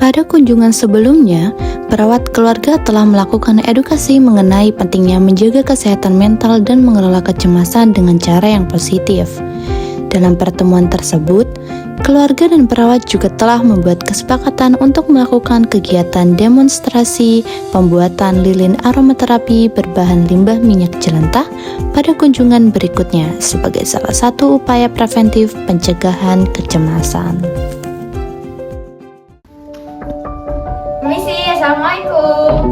Pada kunjungan sebelumnya, perawat keluarga telah melakukan edukasi mengenai pentingnya menjaga kesehatan mental dan mengelola kecemasan dengan cara yang positif. Dalam pertemuan tersebut, keluarga dan perawat juga telah membuat kesepakatan untuk melakukan kegiatan demonstrasi pembuatan lilin aromaterapi berbahan limbah minyak jelantah pada kunjungan berikutnya sebagai salah satu upaya preventif pencegahan kecemasan. Misi, assalamualaikum.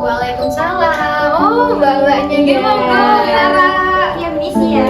Waalaikumsalam. Oh, mbak-mbaknya gitu, Clara. Ya, misi ya.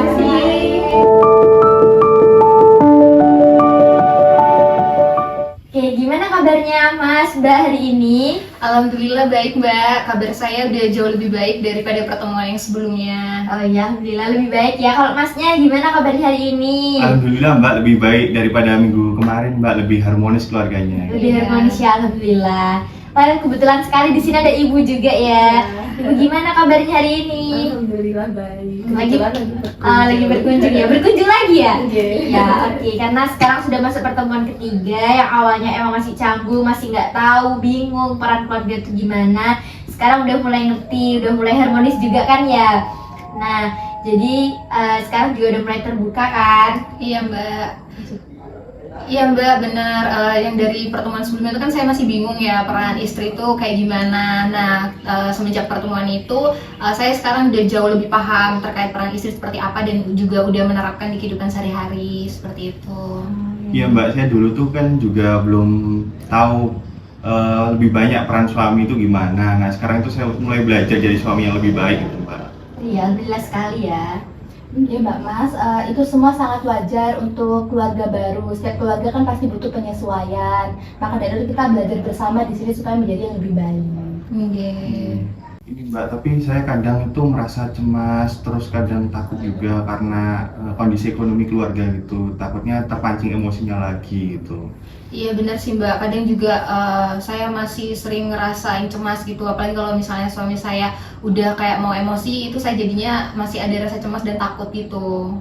Oke, gimana kabarnya Mas Mbak hari ini? Alhamdulillah baik Mbak, kabar saya udah jauh lebih baik daripada pertemuan yang sebelumnya. Oh ya, alhamdulillah lebih baik ya. Kalau Masnya gimana kabarnya hari ini? Alhamdulillah Mbak lebih baik daripada minggu kemarin Mbak, lebih harmonis keluarganya. Lebih harmonis ya, alhamdulillah. Padahal kebetulan sekali di sini ada ibu juga ya. Ibu gimana kabarnya hari ini? Alhamdulillah baik. Lagi berkunjung ya, berkunjung lagi ya? Iya. Ya oke, karena sekarang sudah masuk pertemuan ketiga yang awalnya emang masih canggung, masih nggak tahu, bingung peran keluarga itu gimana. Sekarang udah mulai ngerti, udah mulai harmonis juga kan ya. Nah, jadi sekarang juga udah mulai terbuka kan? Iya Mbak. Iya Mbak, benar. Yang dari pertemuan sebelumnya itu kan saya masih bingung ya peran istri itu kayak gimana. Nah, semenjak pertemuan itu saya sekarang udah jauh lebih paham terkait peran istri seperti apa dan juga udah menerapkan di kehidupan sehari-hari seperti itu. Iya Mbak, saya dulu tuh kan juga belum tahu lebih banyak peran suami itu gimana. Nah sekarang itu saya mulai belajar jadi suami yang lebih baik gitu Mbak. Iya, alhamdulillah sekali ya. Ya Mbak Mas, itu semua sangat wajar untuk keluarga baru. Setiap keluarga kan pasti butuh penyesuaian. Maka dari itu kita belajar bersama di sini supaya menjadi yang lebih baik. Ini Mbak, tapi saya kadang itu merasa cemas, terus kadang takut juga karena kondisi ekonomi keluarga gitu. Takutnya terpancing emosinya lagi gitu. Iya benar sih Mbak, kadang juga saya masih sering ngerasain cemas gitu. Apalagi kalau misalnya suami saya udah kayak mau emosi, itu saya jadinya masih ada rasa cemas dan takut gitu.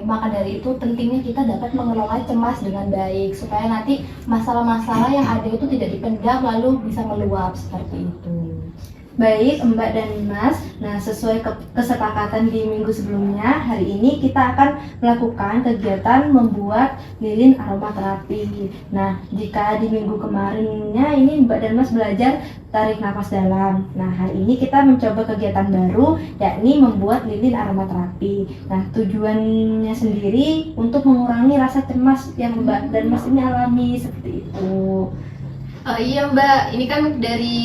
Maka dari itu pentingnya kita dapat mengelola cemas dengan baik supaya nanti masalah-masalah yang ada itu tidak dipendam lalu bisa meluap seperti itu. Baik Mbak dan Mas, nah sesuai kesepakatan di minggu sebelumnya, hari ini kita akan melakukan kegiatan membuat lilin aromaterapi. Nah, jika di minggu kemarinnya ini Mbak dan Mas belajar tarik nafas dalam. Nah, hari ini kita mencoba kegiatan baru, yakni membuat lilin aromaterapi. Nah, tujuannya sendiri untuk mengurangi rasa cemas yang Mbak dan Mas ini alami seperti itu. Iya Mbak, ini kan dari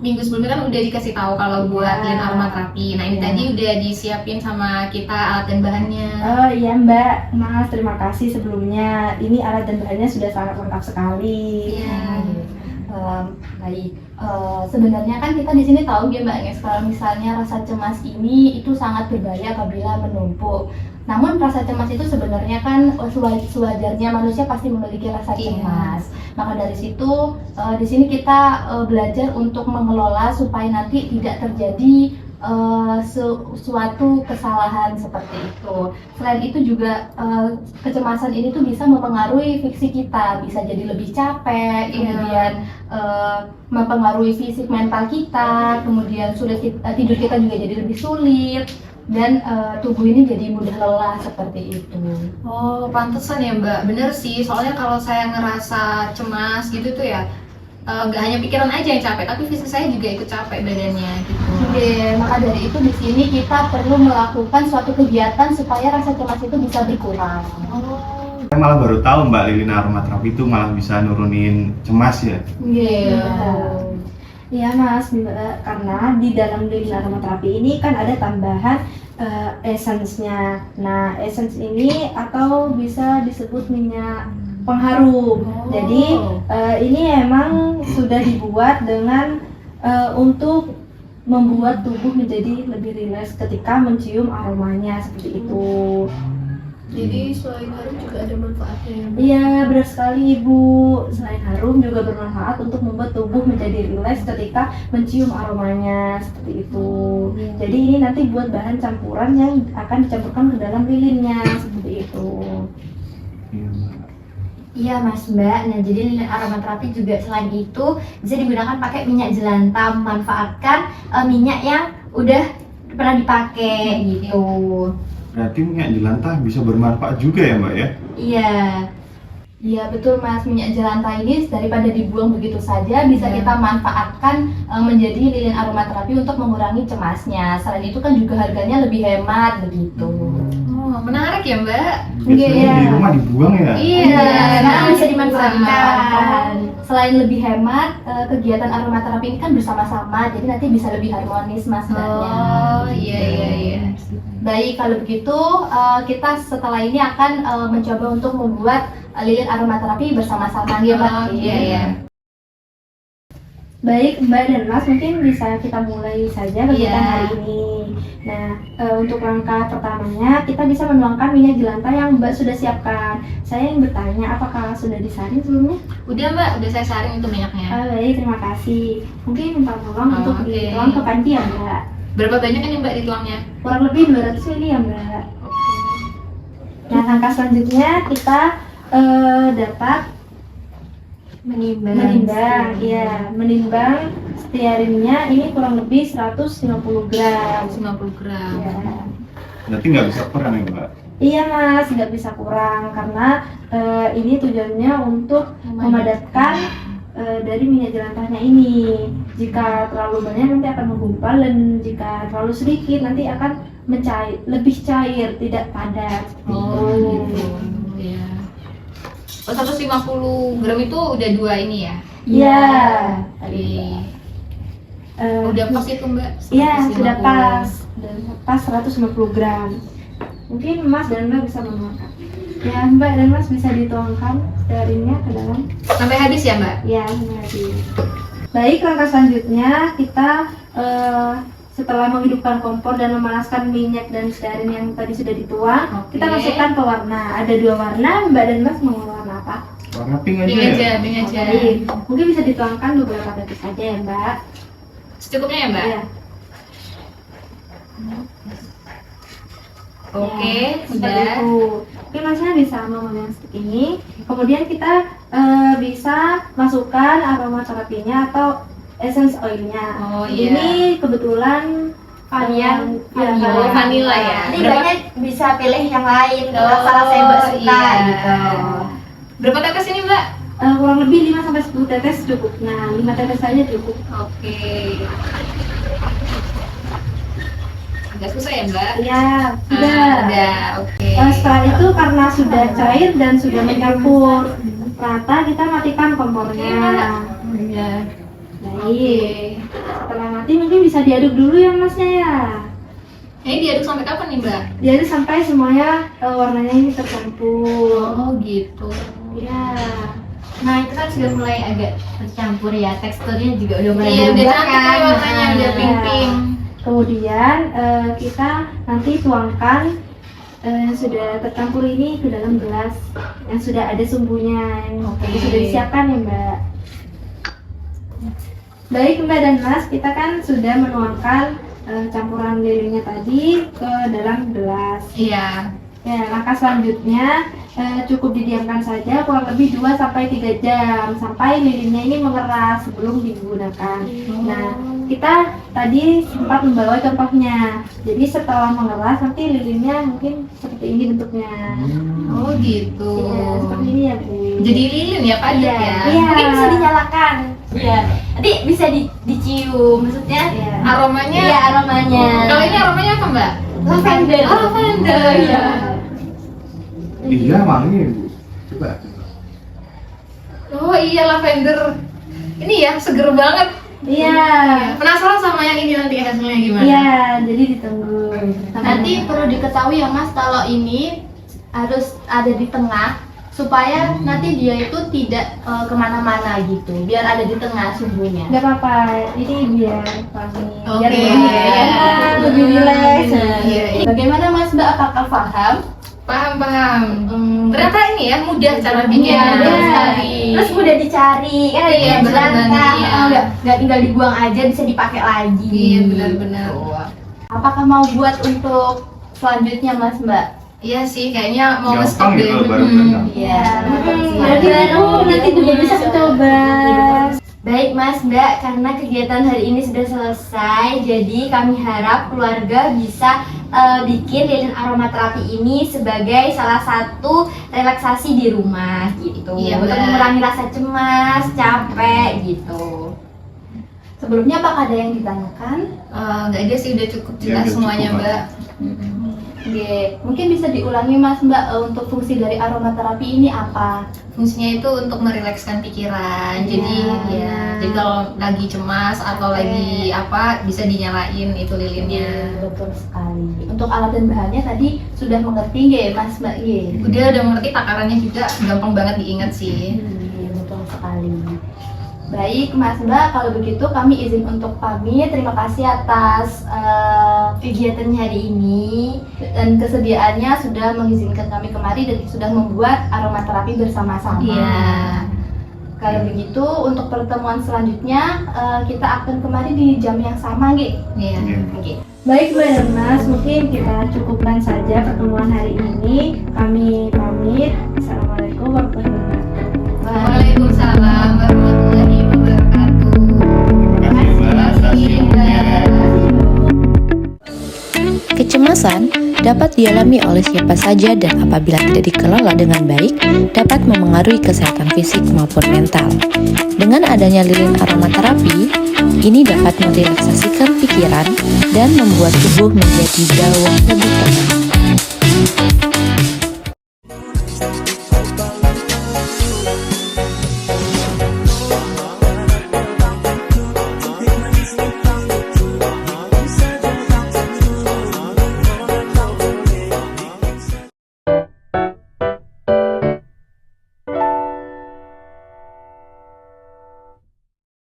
minggu sebelumnya kan udah dikasih tahu kalau buat lilin aromaterapi. Nah ini tadi udah disiapin sama kita alat dan bahannya. Oh iya Mbak, Mas terima kasih sebelumnya. Ini alat dan bahannya sudah sangat lengkap sekali. Iya. Baik. Sebenarnya kan kita di sini tahu ya Mbak ya, kalau misalnya rasa cemas ini itu sangat berbahaya apabila menumpuk. Namun rasa cemas itu sebenarnya kan sewajarnya manusia pasti memiliki rasa cemas. Maka dari situ di sini kita belajar untuk mengelola supaya nanti tidak terjadi suatu kesalahan seperti itu. Selain itu juga kecemasan ini tuh bisa mempengaruhi fiksi kita, bisa jadi lebih capek, kemudian mempengaruhi fisik mental kita, kemudian tidur kita juga jadi lebih sulit. Dan tubuh ini jadi mudah lelah seperti itu. Oh, pantesan ya Mbak. Bener sih, soalnya kalau saya ngerasa cemas gitu tuh ya nggak hanya pikiran aja yang capek, tapi fisik saya juga ikut capek badannya gitu. Maka dari itu di sini kita perlu melakukan suatu kegiatan supaya rasa cemas itu bisa berkurang. Saya malah baru tahu Mbak, lilin aromaterapi itu malah bisa nurunin cemas ya. Iya Mas, karena di dalam lilin aromaterapi ini kan ada tambahan essence-nya. Nah, essence ini atau bisa disebut minyak pengharum. Jadi ini emang sudah dibuat dengan untuk membuat tubuh menjadi lebih rileks ketika mencium aromanya seperti itu. Jadi selain harum juga ada manfaatnya ya? Iya, benar sekali Ibu. Selain harum juga bermanfaat untuk membuat tubuh menjadi rileks ketika mencium aromanya seperti itu. Jadi ini nanti buat bahan campuran yang akan dicampurkan ke dalam lilinnya seperti itu. Iya, Mbak. Iya Mas Mbak, nah jadi lilin aromaterapi juga selain itu bisa digunakan pakai minyak jelantah, memanfaatkan minyak yang udah pernah dipakai gitu. Berarti minyak jelantah bisa bermanfaat juga ya Mbak ya? Iya. Iya betul Mas, minyak jelantah ini daripada dibuang begitu saja bisa kita manfaatkan menjadi lilin aromaterapi untuk mengurangi cemasnya. Selain itu kan juga harganya lebih hemat begitu. Oh, menarik ya Mbak. Biasanya Iya. di rumah dibuang ya? Iya, Sekarang bisa dimanfaatkan. Selain lebih hemat, kegiatan aromaterapi ini kan bersama-sama, jadi nanti bisa lebih harmonis Mas Mbaknya. Oh, iya. Baik, kalau begitu kita setelah ini akan mencoba untuk membuat lilin aromaterapi bersama-sama ya Mbak. Iya. Baik Mbak dan Mas, mungkin bisa kita mulai saja kegiatan hari ini. Nah, untuk langkah pertamanya kita bisa menuangkan minyak jelantah yang Mbak sudah siapkan. Saya ingin bertanya, apakah sudah disaring sebelumnya? Udah Mbak, udah saya saring itu minyaknya. Baik, terima kasih. Mungkin minta tolong untuk Oke. dituang ke panci ya Mbak. Berapa banyak ini Mbak dituangnya? Kurang lebih 200 ml ya Mbak. Nah, langkah selanjutnya kita dapat menimbang stearinnya ini kurang lebih 150 gram. 50 gram. Ya. Berarti nggak bisa kurang ya Mbak? Iya Mas, nggak bisa kurang karena ini tujuannya untuk memadatkan dari minyak jelantahnya ini. Jika terlalu banyak nanti akan menggumpal, dan jika terlalu sedikit nanti akan lebih cair, tidak padat. Oh, gitu. Ya. Oh, 150 gram itu udah 2 ini ya? Iya. Udah pas itu Mbak? Iya, 150. sudah pas. Dan pas 150 gram. Mungkin Mas dan Mbak bisa menuangkan. Ya, Mbak dan Mas bisa dituangkan stearinnya ke dalam. Sampai habis ya Mbak? Ya, habis. Baik, langkah selanjutnya kita setelah menghidupkan kompor dan memanaskan minyak dan stearin yang tadi sudah dituang, Oke. kita masukkan ke warna. Ada 2 warna, Mbak dan Mas mau warna apa? Warna pink aja Pink ya? aja, pink aja. Baik, mungkin bisa dituangkan beberapa tetes saja ya Mbak. Secukupnya ya Mbak? Ya, Oke, seperti udah. itu. Oke, Masnya bisa memegang stick ini. Kemudian kita bisa masukkan aromaterapinya atau essence oilnya. Oh, iya. Ini kebetulan Vanilla ya? Nanti Mbaknya bisa pilih yang lain kalau rasa Mbak suka iya. gitu. Berapa tetes ini Mbak? kurang lebih 5-10 tetes cukup. Nah, 5 tetes saja cukup. Oke. Agak susah ya Mbak? Ya, sudah. Udah, oke. Setelah itu karena sudah cair dan sudah mencampur rata, kita matikan kompornya. Iya. Baik. Setelah mati mungkin bisa diaduk dulu ya Masnya ya. Ini diaduk sampai kapan nih Mbak? Diaduk sampai semuanya warnanya ini tercampur. Oh gitu. Ya. Nah itu kan sudah mulai agak tercampur ya, teksturnya juga udah mulai Iya, udah berubah cantik kan. nih warnanya, Nah, udah pink-pink. Kemudian kita nanti tuangkan yang sudah tercampur ini ke dalam gelas yang sudah ada sumbunya, yang tadi sudah disiapkan ya Mbak. Baik Mbak dan Mas, kita kan sudah menuangkan campuran lilinnya tadi ke dalam gelas. Iya. Ya, langkah selanjutnya cukup didiamkan saja kurang lebih 2-3 jam sampai lilinnya ini mengeras sebelum digunakan. Nah, kita tadi sempat membawa contohnya. Jadi setelah mengeras nanti lilinnya mungkin seperti ini bentuknya. Oh gitu. Iya, seperti ini ya Bu. Jadi lilin ya padat Iya. ya? Iya. Mungkin bisa dinyalakan. Iya. Nanti bisa dicium, maksudnya. Iya. Aromanya? Iya aromanya. Kalau ini aromanya apa Mbak? Lavender. Oh, lavender. Iya. Iya, wangi Bu. Coba. Oh iya lavender. Ini ya seger banget. Iya. Penasaran sama yang ini nanti hasilnya gimana? Iya, jadi ditunggu. Nanti perlu diketahui ya Mas, kalau ini harus ada di tengah supaya nanti dia itu tidak kemana-mana gitu, biar ada di tengah sumbunya. Nggak apa-apa, ini biar wangi, Oke. biar lebih enak, lebih rileks. Iya, iya. Bagaimana Mas Mbak, apakah paham? Paham. Ternyata ini ya mudah cara bikinnya. Iya, Mudah iya. sekali. Terus mudah dicari, kan ada Iya, yang benar-benar, jelantah, iya. nggak tinggal dibuang aja, bisa dipakai lagi. Iya benar-benar. Apakah mau buat untuk selanjutnya Mas Mbak? Iya sih, kayaknya mau Gampang nge-stop gitu deh. kalau bareng-bareng. Iya. Berarti nanti juga bisa coba. Baik Mas Mbak, karena kegiatan hari ini sudah selesai, jadi kami harap keluarga bisa bikin lilin aromaterapi ini sebagai salah satu relaksasi di rumah gitu. Iya, untuk Mbak. mengurangi rasa cemas, capek gitu. Sebelumnya apakah ada yang ditanyakan? Nggak ada sih, udah cukup Ya, jelas udah semuanya cukup, Mbak. Oke, mungkin bisa diulangi Mas Mbak untuk fungsi dari aromaterapi ini apa? Fungsinya itu untuk merilekskan pikiran. Jadi kalau lagi cemas atau lagi apa bisa dinyalain itu lilinnya. Betul sekali. Untuk alat dan bahannya tadi sudah mengerti nggak Mas Mbak? Udah mengerti, takarannya juga gampang banget diingat sih. Betul sekali. Baik Mas Mbak, kalau begitu kami izin untuk pamit. Terima kasih atas Kegiatannya hari ini. dan kesediaannya sudah mengizinkan kami kemari dan sudah membuat aromaterapi bersama-sama. Iya. Kalau begitu untuk pertemuan selanjutnya kita akan kemari di jam yang sama, nggih? Iya. Oke. Baik Mbak dan Mas, mungkin kita cukupkan saja pertemuan hari ini. Kami pamit. Assalamualaikum warahmatullahi wabarakatuh. Waalaikumsalam warahmatullahi wabarakatuh. Terima kasih Mbak atas ilmunya. Kecemasan dapat dialami oleh siapa saja dan apabila tidak dikelola dengan baik, dapat memengaruhi kesehatan fisik maupun mental. Dengan adanya lilin aromaterapi, ini dapat merelaksasikan pikiran dan membuat tubuh menjadi jauh lebih tenang.